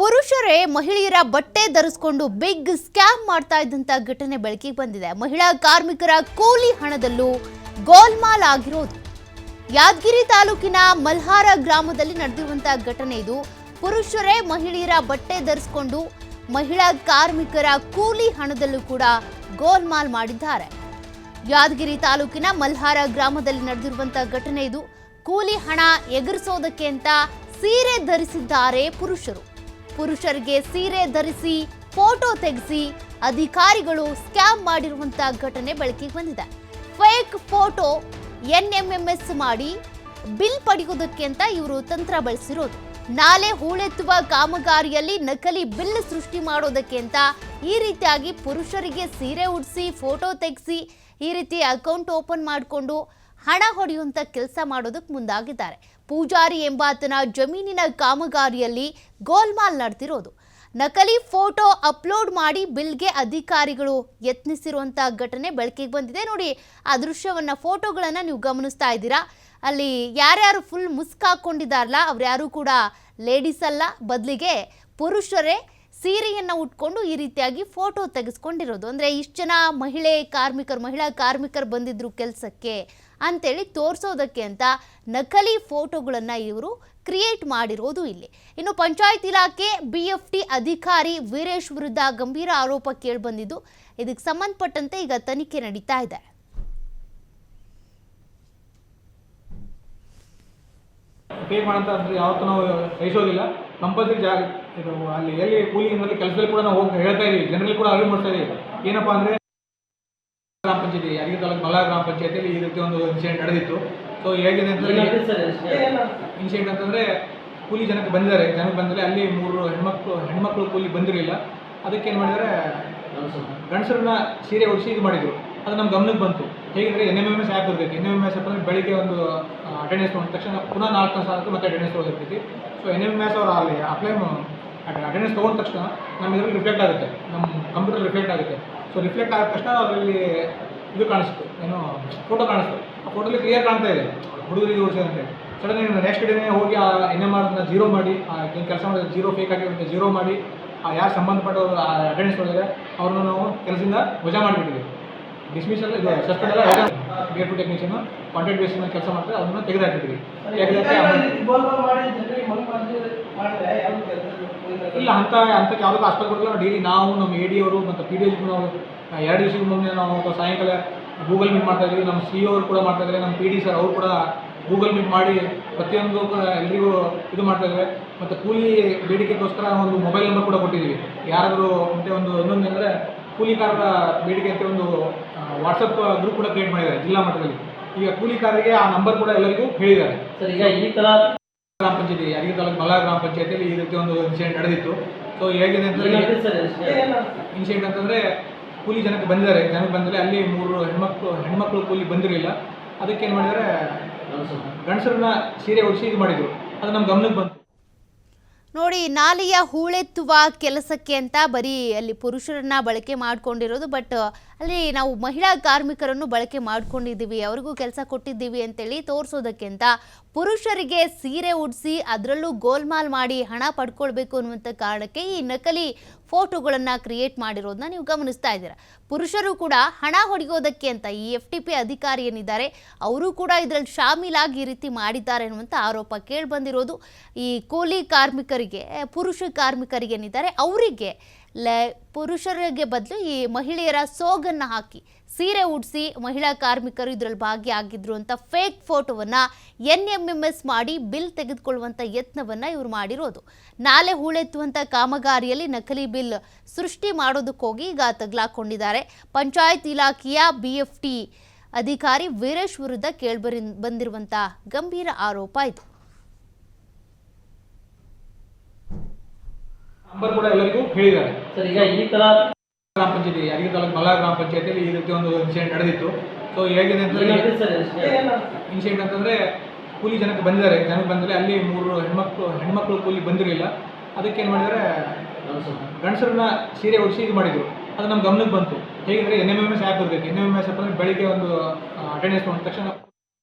ಪುರುಷರೇ ಮಹಿಳೆಯರ ಬಟ್ಟೆ ಧರಿಸಿಕೊಂಡು ಬಿಗ್ ಸ್ಕ್ಯಾಮ್ ಮಾಡ್ತಾ ಇದ್ದಂತ ಘಟನೆ ಬೆಳಕಿಗೆ ಬಂದಿದೆ. ಮಹಿಳಾ ಕಾರ್ಮಿಕರ ಕೂಲಿ ಹಣದಲ್ಲೂ ಗೋಲ್ಮಾಲ್ ಆಗಿರೋದು. ಯಾದಗಿರಿ ತಾಲೂಕಿನ ಮಲ್ಹಾರ ಗ್ರಾಮದಲ್ಲಿ ನಡೆದಿರುವಂತಹ ಘಟನೆ ಇದು. ಪುರುಷರೇ ಮಹಿಳೆಯರ ಬಟ್ಟೆ ಧರಿಸಿಕೊಂಡು ಮಹಿಳಾ ಕಾರ್ಮಿಕರ ಕೂಲಿ ಹಣದಲ್ಲೂ ಕೂಡ ಗೋಲ್ಮಾಲ್ ಮಾಡಿದ್ದಾರೆ. ಯಾದಗಿರಿ ತಾಲೂಕಿನ ಮಲ್ಹಾರ ಗ್ರಾಮದಲ್ಲಿ ನಡೆದಿರುವಂತಹ ಘಟನೆ ಇದು. ಕೂಲಿ ಹಣ ಎಗರಿಸೋದಕ್ಕೆ ಅಂತ ಸೀರೆ ಧರಿಸಿದ್ದಾರೆ ಪುರುಷರು. ಪುರುಷರಿಗೆ ಸೀರೆ ಧರಿಸಿ ಫೋಟೋ ತೆಗೆಸಿ ಅಧಿಕಾರಿಗಳು ಸ್ಕ್ಯಾಮ್ ಮಾಡಿರುವಂತಹ ಘಟನೆ ಬೆಳಕಿಗೆ ಬಂದಿದೆ. ಫೇಕ್ ಫೋಟೋ NMMS ಮಾಡಿ ಬಿಲ್ ಪಡೆಯೋದಕ್ಕೆ ಅಂತ ಇವರು ತಂತ್ರ ಬಳಸಿರೋದು. ನಾಲೆ ಹೂಳೆತ್ತುವ ಕಾಮಗಾರಿಯಲ್ಲಿ ನಕಲಿ ಬಿಲ್ ಸೃಷ್ಟಿ ಮಾಡೋದಕ್ಕೆ ಅಂತ ಈ ರೀತಿಯಾಗಿ ಪುರುಷರಿಗೆ ಸೀರೆ ಉಡಿಸಿ ಫೋಟೋ ತೆಗೆಸಿ ಈ ರೀತಿ ಅಕೌಂಟ್ ಓಪನ್ ಮಾಡಿಕೊಂಡು ಹಣ ಹೊಡೆಯುವಂಥ ಕೆಲಸ ಮಾಡೋದಕ್ಕೆ ಮುಂದಾಗಿದ್ದಾರೆ. ಪೂಜಾರಿ ಎಂಬಾತನ ಜಮೀನಿನ ಕಾಮಗಾರಿಯಲ್ಲಿ ಗೋಲ್ಮಾಲ್ ನಡೆದಿರೋದು. ನಕಲಿ ಫೋಟೋ ಅಪ್ಲೋಡ್ ಮಾಡಿ ಬಿಲ್ಗೆ ಅಧಿಕಾರಿಗಳು ಯತ್ನಿಸಿರುವಂಥ ಘಟನೆ ಬೆಳಕಿಗೆ ಬಂದಿದೆ. ನೋಡಿ, ಆ ದೃಶ್ಯವನ್ನ ಫೋಟೋಗಳನ್ನು ನೀವು ಗಮನಿಸ್ತಾ ಇದ್ದೀರಾ. ಅಲ್ಲಿ ಯಾರ್ಯಾರು ಫುಲ್ ಮುಸ್ಕ್ ಹಾಕೊಂಡಿದ್ದಾರಲ್ಲ ಅವ್ರು ಯಾರು ಕೂಡ ಲೇಡೀಸ್ ಅಲ್ಲ, ಬದಲಿಗೆ ಪುರುಷರೇ ಸೀರೆಯನ್ನು ಉಟ್ಕೊಂಡು ಈ ರೀತಿಯಾಗಿ ಫೋಟೋ ತೆಗೆಸ್ಕೊಂಡಿರೋದು. ಅಂದರೆ ಇಷ್ಟು ಜನ ಮಹಿಳಾ ಕಾರ್ಮಿಕರು ಬಂದಿದ್ರು ಕೆಲಸಕ್ಕೆ ಅಂತೇಳಿ ತೋರಿಸೋದಕ್ಕೆ ಅಂತ ನಕಲಿ ಫೋಟೋಗಳನ್ನು ಇವರು ಕ್ರಿಯೇಟ್ ಮಾಡಿರೋದು ಇಲ್ಲಿ. ಇನ್ನು ಪಂಚಾಯತ್ ಇಲಾಖೆ BFT ಅಧಿಕಾರಿ ವೀರೇಶ್ ವಿರುದ್ಧ ಗಂಭೀರ ಆರೋಪ ಕೇಳಿಬಂದಿದ್ದು, ಇದಕ್ಕೆ ಸಂಬಂಧಪಟ್ಟಂತೆ ಈಗ ತನಿಖೆ ನಡೀತಾ ಇದೆ. ಪೇ ಮಾಡಂತಂದ್ರೆ ಯಾವತ್ತೂ ನಾವು ಸಹಿಸೋದಿಲ್ಲ. ಕಂಪಲ್ಸರಿ ಇದು ಅಲ್ಲಿ ಎಲ್ಲಿ ಕೂಲಿನಲ್ಲಿ ಕೆಲಸದಲ್ಲಿ ಕೂಡ ನಾವು ಹೋಗಿ ಹೇಳ್ತಾ ಇದೀವಿ, ಜನರಲ್ಲಿ ಕೂಡ ಅರಿವು ಮಾಡ್ತಾ ಇದೀವಿ. ಏನಪ್ಪ ಅಂದರೆ ಗ್ರಾಮ ಪಂಚಾಯತಿ ಯಾದಗಿರಿ ತಾಲೂಕು ಮಲ್ಹಾರ ಗ್ರಾಮ ಪಂಚಾಯತಿಯಲ್ಲಿ ಈ ರೀತಿ ಒಂದು ಇನ್ಸಿಡೆಂಟ್ ನಡೆದಿತ್ತು. ಸೊ ಹೇಗಿದೆ ಅಂತಂದರೆ ಇನ್ಸಿಡೆಂಟ್ ಅಂತಂದರೆ ಕೂಲಿ ಜನಕ್ಕೆ ಬಂದಿದ್ದಾರೆ, ಅಲ್ಲಿ 3 ಹೆಣ್ಮಕ್ಳು ಕೂಲಿ ಬಂದಿರಲಿಲ್ಲ. ಅದಕ್ಕೆ ಏನು ಮಾಡಿದ್ದಾರೆ, ಗಂಡಸರನ್ನ ಸೀರೆ ಉಡಿಸಿ ಇದು ಮಾಡಿದರು. ಅದು ನಮ್ಮ ಗಮನಕ್ಕೆ ಬಂತು. ಹೇಗೆಂದರೆ NMMS ಆ್ಯಪ್ ಇರ್ತೈತಿ. NMMS ಆ್ಯಪ್ ಅಂದರೆ ಬೆಳಿಗ್ಗೆ ಒಂದು ಅಟೆಂಡೆನ್ಸ್ ತೊಗೊಂಡ ತಕ್ಷಣ ಪುನಃ 4 ತಾಸು ಆಗುತ್ತೆ ಮತ್ತೆ ಅಟೆಂಡೆನ್ಸ್ ತೊಗೊಂಡಿರ್ತೈತಿ. ಸೊ NMMS ಅವರು ಅಲ್ಲಿ ಅಟೆಂಡೆನ್ಸ್ ತೊಗೊಂಡ ತಕ್ಷಣ ನಮ್ಮ ಇದರಲ್ಲಿ ರಿಫ್ಲೆಕ್ಟ್ ಆಗುತ್ತೆ, ನಮ್ಮ ಕಂಪ್ಯೂಟರ್ ರಿಫ್ಲೆಕ್ಟ್ ಆಗುತ್ತೆ. ಸೊ ರಿಫ್ಲೆಕ್ಟ್ ಆದ ತಕ್ಷಣ ಅದರಲ್ಲಿ ಇದು ಕಾಣಿಸ್ತು, ಏನು ಫೋಟೋ ಕಾಣಿಸ್ತು. ಆ ಫೋಟೋಲಿ ಕ್ಲಿಯರ್ ಕಾಣ್ತಾ ಇದೆ ಹುಡುಗರು ಇದು ಓಡಿಸಿದಂತೆ. ಸಡನ್ ನೆಕ್ಸ್ಟ್ ಡೇನೇ ಹೋಗಿ ಆ NMRನ ಜೀರೋ ಮಾಡಿ, ಏನು ಕೆಲಸ ಮಾಡಿದ್ರೆ ಜೀರೋ ಫೇಕ್ ಆಗಿರುತ್ತೆ, ಜೀರೋ ಮಾಡಿ ಯಾರು ಸಂಬಂಧಪಟ್ಟವರು ಅಟೆಂಡೆನ್ಸ್ ಹೊಡೆದರೆ ಅವ್ರನ್ನ ನಾವು ಕೆಲಸದಿಂದ ವಜಾ ಮಾಡಿಬಿಟ್ಟಿದ್ದೀವಿ. ಡಿಸ್ಮಿಸಲ್ ಇದು ಸಸ್ಪೆಂಡ್ ಎಲ್ಲ BFT ಟೆಕ್ನಿಷಿಯನ್ ಕಾಂಟ್ರಾಕ್ಟ್ ಬೇಸ್ ಮೇಲೆ ಕೆಲಸ ಮಾಡ್ತಾರೆ, ಅದನ್ನು ತೆಗೆದಾಕಿದ್ವಿ. ಇಲ್ಲ ಅಂಥಕ್ಕೆ ಯಾವುದಕ್ಕೂ ಆಸ್ಪತ್ರೆ ಕೊಡಲ್ಲ. ಡೈಲಿ ನಾವು ನಮ್ಮ AD ಅವರು ಮತ್ತು PD ನಾವು 2 ದಿವಸದ ಮುಂದೆ ನಾವು ಸಾಯಂಕಾಲ ಗೂಗಲ್ ಮೀಟ್ ಮಾಡ್ತಾ ಇದ್ದೀವಿ. ನಮ್ಮ CEO ಅವರು ಕೂಡ ಮಾಡ್ತಾ ಇದ್ದಾರೆ, ನಮ್ಮ PD ಸರ್ ಅವರು ಕೂಡ ಗೂಗಲ್ ಮೀಟ್ ಮಾಡಿ ಪ್ರತಿಯೊಂದು ಎಲ್ರಿಗೂ ಇದು ಮಾಡ್ತಾ ಇದ್ದಾರೆ. ಮತ್ತು ಕೂಲಿ ಬೇಡಿಕೆಗೋಸ್ಕರ ಒಂದು ಮೊಬೈಲ್ ನಂಬರ್ ಕೂಡ ಕೊಟ್ಟಿದ್ದೀವಿ. ಯಾರಾದರೂ ಮತ್ತು ಇನ್ನೊಂದು ಅಂದರೆ ಕೂಲಿಕಾರರ ಬೇಡಿಕೆ ಅಂತ ಒಂದು ವಾಟ್ಸಪ್ ಗ್ರೂಪ್ ಕೂಡ ಕ್ರಿಯೇಟ್ ಮಾಡಿದ್ದಾರೆ ಜಿಲ್ಲಾ ಮಟ್ಟದಲ್ಲಿ. ಈಗ ಕೂಲಿಕಾರರಿಗೆ ಆ ನಂಬರ್ ಕೂಡ ಎಲ್ಲರಿಗೂ ಹೇಳಿದ್ದಾರೆ. ಸರ್, ಈಗ ಈ ಥರ ಗ್ರಾಮ ಪಂಚಾಯತಿ ಯಾದಗಿರಿ ತಾಲೂಕು ಮಲ್ಹಾರ ಗ್ರಾಮ ಪಂಚಾಯತಿಯಲ್ಲಿ ಈ ರೀತಿ ಒಂದು ಇನ್ಸಿಡೆಂಟ್ ನಡೆದಿತ್ತು. ಸೊ ಹೇಗಿದೆ ಅಂತಂದರೆ ಇನ್ಸಿಡೆಂಟ್ ಅಂತಂದರೆ ಕೂಲಿ ಜನಕ್ಕೆ ಬಂದಿದ್ದಾರೆ, ಅಲ್ಲಿ 3 ಹೆಣ್ಮಕ್ಳು ಕೂಲಿ ಬಂದಿರಲಿಲ್ಲ. ಅದಕ್ಕೆ ಏನು ಮಾಡಿದ್ದಾರೆ, ಗಂಡಸರನ್ನ ಸೀರೆ ಉಡಿಸಿ ಇದು ಮಾಡಿದರು. ಅದು ನಮ್ಮ ಗಮನಕ್ಕೆ ಬಂತು. ನೋಡಿ, ನಾಲೆಯ ಹೂಳೆತ್ತುವ ಕೆಲಸಕ್ಕೆ ಅಂತ ಬರೀ ಅಲ್ಲಿ ಪುರುಷರನ್ನ ಬಳಕೆ ಮಾಡ್ಕೊಂಡಿರೋದು. ಬಟ್ ಅಲ್ಲಿ ನಾವು ಮಹಿಳಾ ಕಾರ್ಮಿಕರನ್ನು ಬಳಕೆ ಮಾಡ್ಕೊಂಡಿದ್ದೀವಿ, ಅವ್ರಿಗೂ ಕೆಲಸ ಕೊಟ್ಟಿದ್ದೀವಿ ಅಂತೇಳಿ ತೋರಿಸೋದಕ್ಕೆ ಅಂತ ಪುರುಷರಿಗೆ ಸೀರೆ ಉಡಿಸಿ ಅದರಲ್ಲೂ ಗೋಲ್ಮಾಲ್ ಮಾಡಿ ಹಣ ಪಡ್ಕೊಳ್ಬೇಕು ಅನ್ನುವಂಥ ಕಾರಣಕ್ಕೆ ಈ ನಕಲಿ ಫೋಟೋಗಳನ್ನು ಕ್ರಿಯೇಟ್ ಮಾಡಿರೋದನ್ನ ನೀವು ಗಮನಿಸ್ತಾ ಇದ್ದೀರಾ. ಪುರುಷರು ಕೂಡ ಹಣ ಹೊಡೆಯೋದಕ್ಕೆ ಅಂತ ಈ FTP ಅಧಿಕಾರಿ ಏನಿದ್ದಾರೆ ಅವರು ಕೂಡ ಇದರಲ್ಲಿ ಶಾಮೀಲಾಗಿ ಈ ರೀತಿ ಮಾಡಿದ್ದಾರೆ ಅನ್ನುವಂಥ ಆರೋಪ ಕೇಳಿಬಂದಿರೋದು. ಈ ಕೂಲಿ ಕಾರ್ಮಿಕರಿಗೆ, ಪುರುಷ ಕಾರ್ಮಿಕರಿಗೆ ಏನಿದ್ದಾರೆ ಅವರಿಗೆ ಪುರುಷರಿಗೆ ಬದಲು ಈ ಮಹಿಳೆಯರ ಸೋಗನ್ನು ಹಾಕಿ ಸೀರೆ ಉಡಿಸಿ ಮಹಿಳಾ ಕಾರ್ಮಿಕರು ಇದರಲ್ಲಿ ಭಾಗಿಯಾಗಿದ್ರು ಅಂತ ಫೇಕ್ ಫೋಟೋವನ್ನು NMMS ಮಾಡಿ ಬಿಲ್ ತೆಗೆದುಕೊಳ್ಳುವಂಥ ಯತ್ನವನ್ನು ಇವರು ಮಾಡಿರೋದು. ನಾಲೆ ಹೂಳೆತ್ತುವಂಥ ಕಾಮಗಾರಿಯಲ್ಲಿ ನಕಲಿ ಬಿಲ್ ಸೃಷ್ಟಿ ಮಾಡೋದಕ್ಕೋಗಿ ಈಗ ತಗಲಾಕೊಂಡಿದ್ದಾರೆ. ಪಂಚಾಯತ್ ಇಲಾಖೆಯ BFT ಅಧಿಕಾರಿ ವೀರೇಶ್ ವಿರುದ್ಧ ಬಂದಿರುವಂಥ ಗಂಭೀರ ಆರೋಪ ಇದು. ನಂಬರ್ ಕೂಡ ಎಲ್ಲರಿಗೂ ಹೇಳಿದ್ದಾರೆ. ಸರ್, ಈಗ ಈ ಥರ ಗ್ರಾಮ ಪಂಚಾಯತಿ ಯಾದಗಿರಿ ತಾಲೂಕು ಮಲ್ಹಾರ ಗ್ರಾಮ ಪಂಚಾಯತಿಯಲ್ಲಿ ಈ ರೀತಿ ಒಂದು ಇನ್ಸಿಡೆಂಟ್ ನಡೆದಿತ್ತು. ಸೊ ಹೇಗಿದೆ ಅಂತಂದರೆ ಇನ್ಸಿಡೆಂಟ್ ಅಂತಂದರೆ ಕೂಲಿ ಜನಕ್ಕೆ ಬಂದಿದ್ದಾರೆ, ಅಲ್ಲಿ 3 ಹೆಣ್ಮಕ್ಳು ಕೂಲಿ ಬಂದಿರಲಿಲ್ಲ. ಅದಕ್ಕೆ ಏನು ಮಾಡಿದ್ದಾರೆ, ಗಂಡಸರನ್ನ ಸೀರೆ ಉಡಿಸಿ ಇದು ಮಾಡಿದರು. ಅದು ನಮ್ಮ ಗಮನಕ್ಕೆ ಬಂತು. ಹೇಗೆಂದರೆ NMMS ಆ್ಯಪ್ ಇರ್ತೈತಿ. NMMS ಆ್ಯಪ್ ಅಂದರೆ ಬೆಳಿಗ್ಗೆ ಒಂದು ಅಟೆಂಡೆನ್ಸ್ ತೊಗೊಂಡ ತಕ್ಷಣ